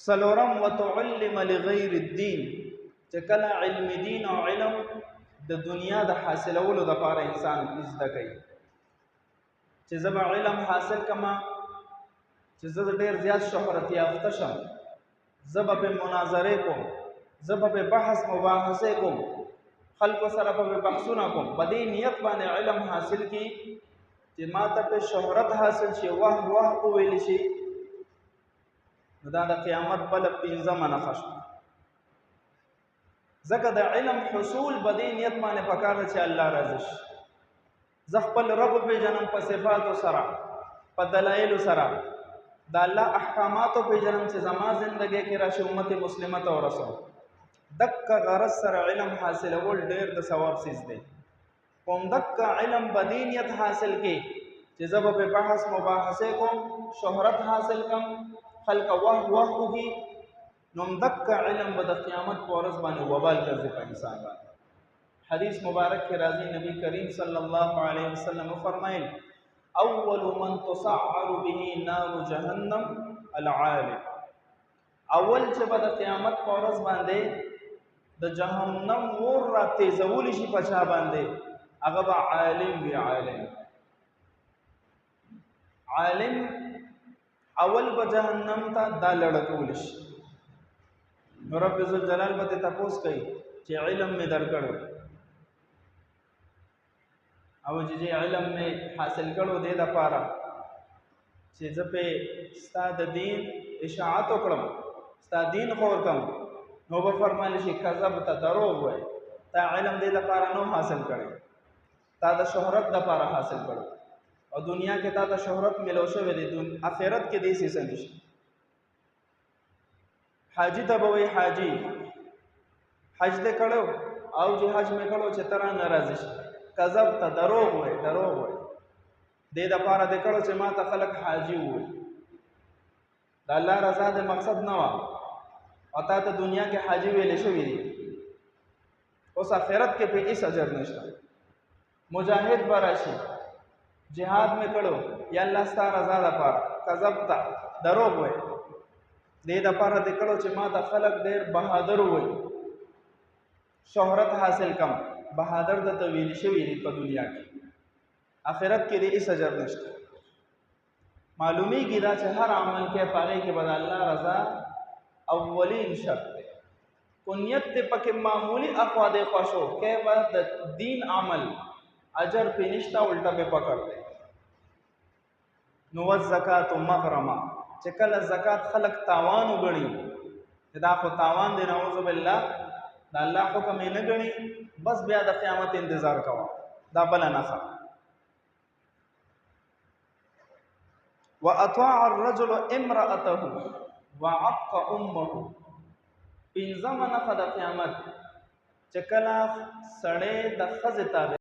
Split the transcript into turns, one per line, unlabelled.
سلورم وتعلم لغیر الدین، چې کله علم دین او علم د دنیا د حاصلولو دپاره انسان زده کوي. چې زه به علم حاصل کما، چې زه ډېر زیات شهرت یافته شم، زه به پې مناظرې کوم، زه به پې بحث مباحثې کوم، خلکو سره به بحثونه کوم، په دې نیت باندې علم حاصل کی چې ما ته پې شهرت حاصل شي، واه واه وویل شي، نو دا د قیامت بله پنځمه نښه شوه. ځکه د علم حصول په دې نیت باندې پکار ده چې الله راضي شي. زه خپل رب پېژنم په صفاتو سره، په دلایلو سره، د الله احکاماتو پېژنم چې زما زندګۍ کې راشي امت مسلمه ته ورسوم. دکه غرض سره علم حاصلول ډېر د ثواب څیز دی. کوم دکه علم په دې نیت حاصل کې چې زه به پې بحث مباحثې کوم، شهرت حاصل کم، خلک واه واه وکړي، نو همدکه علم به د قیامت په ورځ باندې وبال ګرځي په انسان باندې. حدیث مبارک کې راځي، نبی کریم صلی الله علیه وسلم فرمایل اول من تصعر به نار جهنم العالم. اول چې به د قیامت په ورځ باندې د جهنم اور را تیزولی شي په چا باندې، هغه به عالم وي. عالم اول به جهنم ته دا لړکول شي، نو رب ذوالجلال به تپوس کوي چې علم مې درکړو، او چې علم مې حاصل کړو دې دپاره چې زه پې ستا د دین اشاعت وکړم، ستا دین خور کړم، نو به فرمایلی شي کذبته، دروغ وایي، تا علم دې دپاره نو حاصل کړی، تا د شهرت دپاره حاصل کړو، او دنیا کې تا ته شهرت ملو شوی دی، آخرت کې دې څه نشته. حاجي ته به وایي حاجي حج دې کړو، او چې حج مې کړو چې ته رانه راضي شي، کذبته، دروغ وایي، دروغ وایي، دې دپاره دې کړو چې ما ته خلک حاجي ووایي. د الله رضا د مقصد نه وه، او تا ته دنیا کې حاجي ویلې شوي دي، اوس آخرت کې پې هېڅ اجر نشته. مجاهد به راشي، جهاد مې کړو یا الله ستا رضا دپاره، کذبته، دروغ وایي، دې دپاره دې کړو چې ما ته خلک ډېر بهادر ووایي، شهرت حاصل کم، بهادر درته ویلي شوي دي په دنیا کې، آخرت کې دې هېڅ اجر نشته. معلومیږي دا چې هر عمل کې په هغې کې به د الله رضا اولین شرط دی. کو نیت دې پکې معمولي اخوا دې خوښ و، کې به د دین عمل اجر پې نشته، الټه پې پکړ دی. نو والزکات مغرمه، چې کله زکات خلک تاوان وګڼي چې دا خو تاوان دی، نعوذ بالله، د الله حکم یې نه ګڼي، بس بیا د قیامت انتظار کوه. دا بله نښه. واطاع الرجل امرأته وعق امه، پنځمه نښه د قیامت چې کله سړی د ښځې تابع